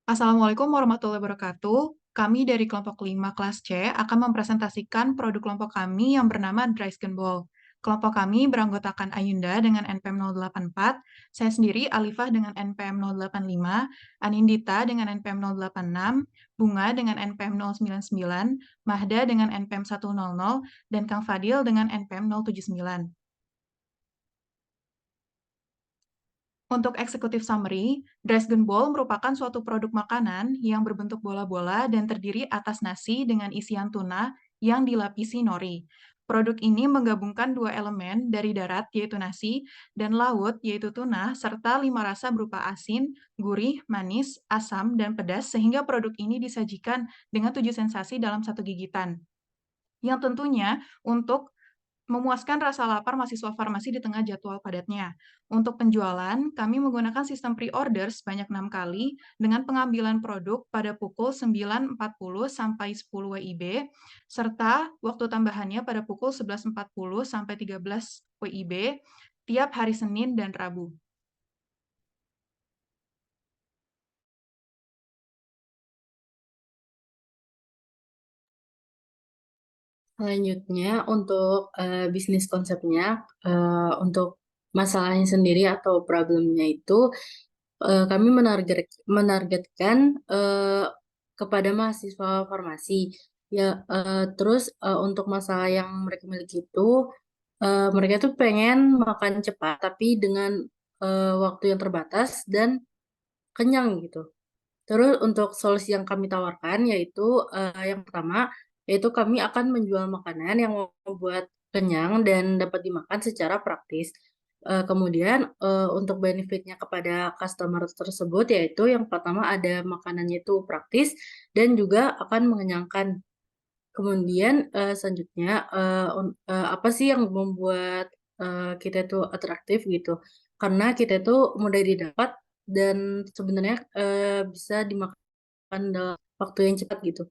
Assalamualaikum warahmatullahi wabarakatuh. Kami dari kelompok 5 kelas C akan mempresentasikan produk kelompok kami yang bernama Dry Skin Ball. Kelompok kami beranggotakan Ayunda dengan NPM 084, saya sendiri Alifah dengan NPM 085, Anindita dengan NPM 086, Bunga dengan NPM 099, Mahda dengan NPM 100, dan Kang Fadil dengan NPM 079. Untuk executive summary, Dresden Ball merupakan suatu produk makanan yang berbentuk bola-bola dan terdiri atas nasi dengan isian tuna yang dilapisi nori. Produk ini menggabungkan dua elemen dari darat, yaitu nasi, dan laut, yaitu tuna, serta 5 rasa berupa asin, gurih, manis, asam, dan pedas, sehingga produk ini disajikan dengan 7 sensasi dalam satu gigitan. Yang tentunya untuk memuaskan rasa lapar mahasiswa farmasi di tengah jadwal padatnya. Untuk penjualan, kami menggunakan sistem pre-order sebanyak 6 kali dengan pengambilan produk pada pukul 9.40 sampai 10 WIB, serta waktu tambahannya pada pukul 11.40 sampai 13 WIB tiap hari Senin dan Rabu. Selanjutnya untuk bisnis konsepnya, untuk masalahnya sendiri atau problemnya itu kami menargetkan kepada mahasiswa farmasi. Ya, terus untuk masalah yang mereka miliki itu, mereka tuh pengen makan cepat tapi dengan waktu yang terbatas dan kenyang gitu. Terus untuk solusi yang kami tawarkan yaitu yang pertama yaitu kami akan menjual makanan yang membuat kenyang dan dapat dimakan secara praktis. Kemudian untuk benefitnya kepada customer tersebut yaitu yang pertama ada makanannya itu praktis dan juga akan mengenyangkan. Kemudian selanjutnya apa sih yang membuat kita itu atraktif gitu? Karena kita itu mudah didapat dan sebenarnya bisa dimakan dalam waktu yang cepat gitu.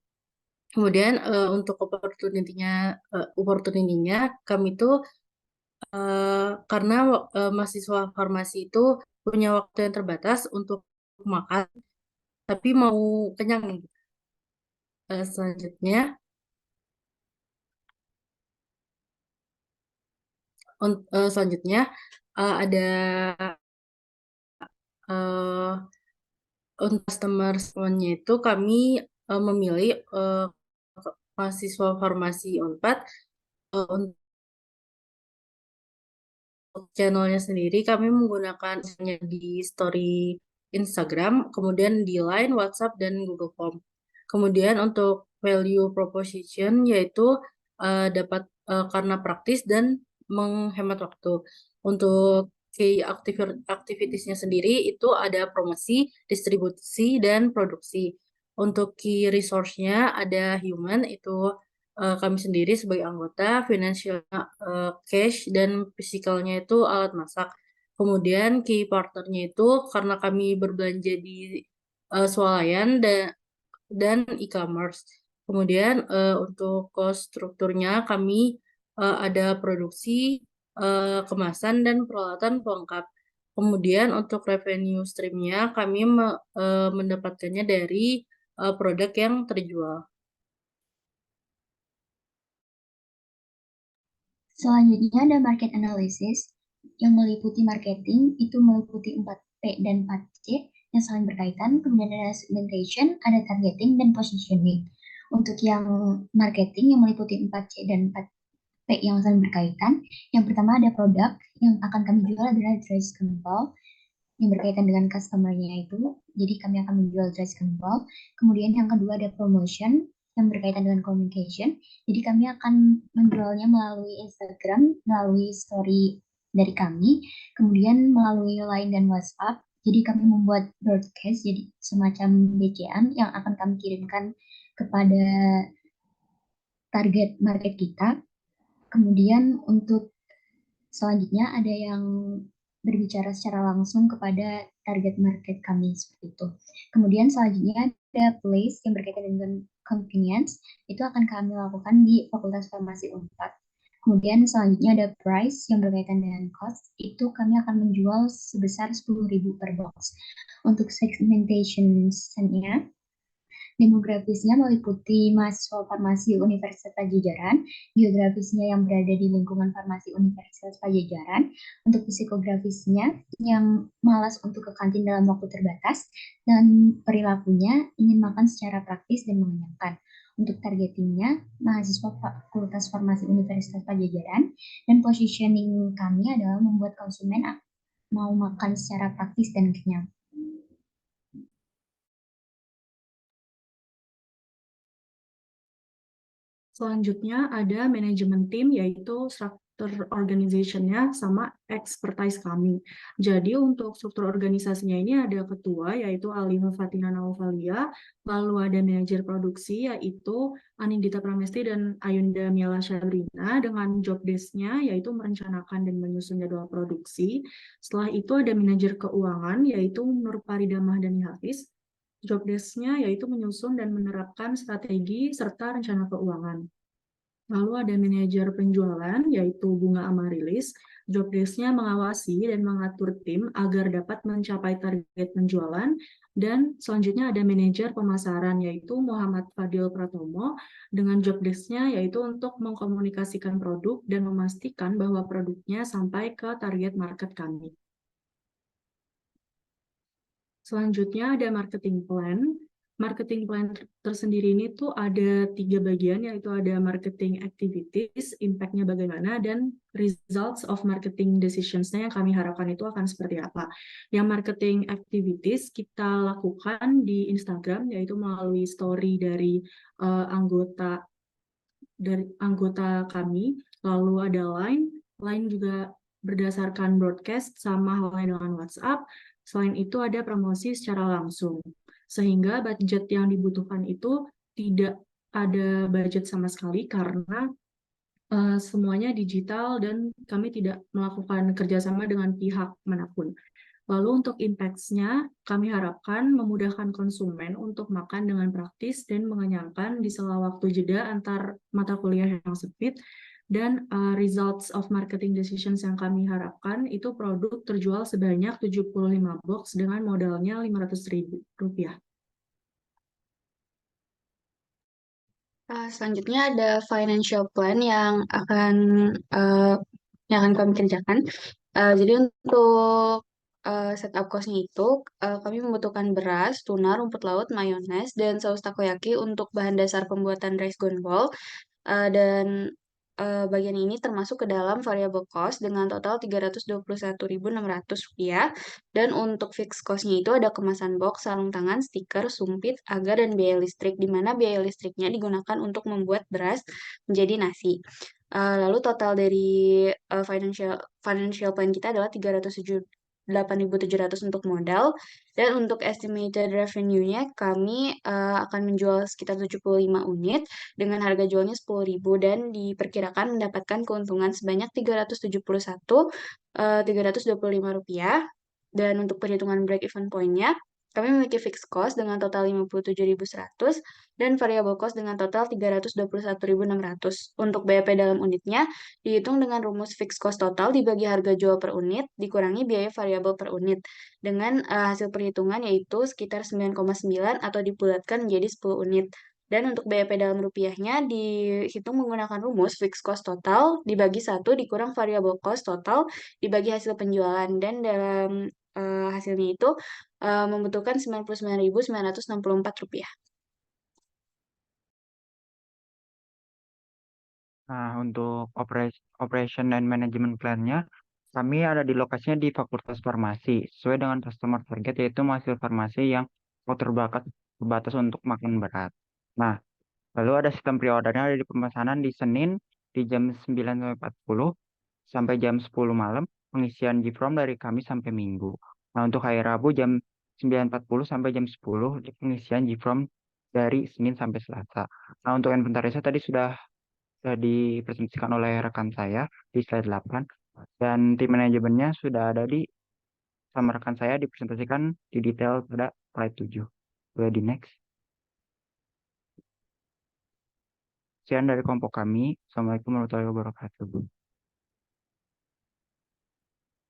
Kemudian untuk opportunity-nya kami tuh karena mahasiswa farmasi itu punya waktu yang terbatas untuk makan, tapi mau kenyang nih. Selanjutnya selanjutnya ada untuk customer responnya itu kami memilih mahasiswa farmasi Unpad. Untuk channelnya sendiri kami menggunakan misalnya di story Instagram, kemudian di Line, WhatsApp, dan Google Form. Kemudian untuk value proposition yaitu dapat karena praktis dan menghemat waktu. Untuk key activitiesnya sendiri itu ada promosi, distribusi, dan produksi. Untuk key resource-nya ada human, itu kami sendiri sebagai anggota, financial cash, dan fisikalnya itu alat masak. Kemudian key partnernya itu karena kami berbelanja di swalayan dan e-commerce. Kemudian untuk cost strukturnya kami ada produksi, kemasan, dan peralatan pelengkap. Kemudian untuk revenue streamnya kami mendapatkannya dari produk yang terjual. Selanjutnya ada market analysis yang meliputi marketing, itu meliputi 4P dan 4C yang saling berkaitan. Kemudian ada segmentation, ada targeting, dan positioning. Untuk yang marketing yang meliputi 4C dan 4P yang saling berkaitan, yang pertama ada produk yang akan kami jual adalah dress control yang berkaitan dengan customer-nya itu. Jadi kami akan menjual dress control. Kemudian yang kedua ada promotion yang berkaitan dengan communication. Jadi kami akan menjualnya melalui Instagram, melalui story dari kami, kemudian melalui Line dan WhatsApp. Jadi kami membuat broadcast, jadi semacam BCA yang akan kami kirimkan kepada target market kita. Kemudian untuk selanjutnya ada yang berbicara secara langsung kepada target market kami seperti itu. Kemudian selanjutnya ada place yang berkaitan dengan convenience, itu akan kami lakukan di Fakultas Farmasi Unpad. Kemudian selanjutnya ada price yang berkaitan dengan cost, itu kami akan menjual sebesar 10.000 per box. Untuk segmentation-nya, demografisnya meliputi mahasiswa farmasi Universitas Pajajaran, geografisnya yang berada di lingkungan farmasi Universitas Pajajaran, untuk psikografisnya yang malas untuk ke kantin dalam waktu terbatas, dan perilakunya ingin makan secara praktis dan mengenyangkan. Untuk targetingnya, mahasiswa Fakultas Farmasi Universitas Pajajaran, dan positioning kami adalah membuat konsumen mau makan secara praktis dan kenyang. Selanjutnya ada manajemen tim, yaitu struktur organization-nya sama expertise kami. Jadi untuk struktur organisasinya ini ada ketua, yaitu Alima Fatina Naufalia, lalu ada manajer produksi, yaitu Anindita Pramesti dan Ayunda Mila Syabrina, dengan job desk-nya, yaitu merencanakan dan menyusun jadwal produksi. Setelah itu ada manajer keuangan, yaitu Nur Farida Mahdani Hafiz. Job desk-nya yaitu menyusun dan menerapkan strategi serta rencana keuangan. Lalu ada manajer penjualan, yaitu Bunga Amarilis. Job desk-nya mengawasi dan mengatur tim agar dapat mencapai target penjualan. Dan selanjutnya ada manajer pemasaran, yaitu Muhammad Fadil Pratomo, dengan job desk-nya yaitu untuk mengkomunikasikan produk dan memastikan bahwa produknya sampai ke target market kami. Selanjutnya ada marketing plan. Marketing plan tersendiri ini tuh ada 3 bagian, yaitu ada marketing activities, impact-nya bagaimana, dan results of marketing decisions-nya yang kami harapkan itu akan seperti apa. Yang marketing activities kita lakukan di Instagram, yaitu melalui story dari anggota kami, lalu ada Line juga berdasarkan broadcast sama halnya dengan WhatsApp. Selain itu ada promosi secara langsung, sehingga budget yang dibutuhkan itu tidak ada budget sama sekali karena semuanya digital dan kami tidak melakukan kerjasama dengan pihak manapun. Lalu untuk impact-nya, kami harapkan memudahkan konsumen untuk makan dengan praktis dan mengenyangkan di sela waktu jeda antar mata kuliah yang sempit. Dan results of marketing decisions yang kami harapkan itu produk terjual sebanyak 75 box dengan modalnya Rp500.000. Selanjutnya ada financial plan uh, yang akan kami kerjakan. Jadi untuk setup cost-nya itu kami membutuhkan beras, tuna, rumput laut, mayones, dan saus takoyaki untuk bahan dasar pembuatan rice gonbol. Dan bagian ini termasuk ke dalam variable cost dengan total Rp321.600. Dan untuk fixed cost-nya itu ada kemasan box, sarung tangan, stiker, sumpit, agar, dan biaya listrik, di mana biaya listriknya digunakan untuk membuat beras menjadi nasi. Lalu total dari financial plan kita adalah 308.700 untuk modal, dan untuk estimated revenue-nya kami akan menjual sekitar 75 unit dengan harga jualnya 10.000 dan diperkirakan mendapatkan keuntungan sebanyak Rp325. Dan untuk perhitungan break-even point-nya, kami memiliki fixed cost dengan total 57.100 dan variable cost dengan total 321.600. Untuk BAP dalam unitnya dihitung dengan rumus fixed cost total dibagi harga jual per unit dikurangi biaya variabel per unit dengan hasil perhitungan yaitu sekitar 9,9 atau dibulatkan menjadi 10 unit. Dan untuk BAP dalam rupiahnya dihitung menggunakan rumus fixed cost total dibagi 1 dikurang variable cost total dibagi hasil penjualan, dan dalam hasilnya itu membutuhkan Rp99.964. Nah, untuk operation dan manajemen plan-nya, kami ada di lokasinya di Fakultas Farmasi, sesuai dengan customer target, yaitu mahasiswa farmasi yang terbatas untuk makan berat. Nah, lalu ada sistem pre-ordernya ada di pemesanan di Senin di jam 9.40 sampai jam 10 malam, pengisian G-Form dari kami sampai Minggu. Nah, untuk hari Rabu jam 9.40 sampai jam 10, di pengisian G-Form dari Senin sampai Selasa. Nah, untuk inventarisnya tadi sudah dipresentasikan oleh rekan saya di slide 8, dan tim manajemennya sudah ada sama rekan saya dipresentasikan di detail pada slide 7. Boleh di next. Sekian dari kelompok kami. Assalamualaikum warahmatullahi wabarakatuh.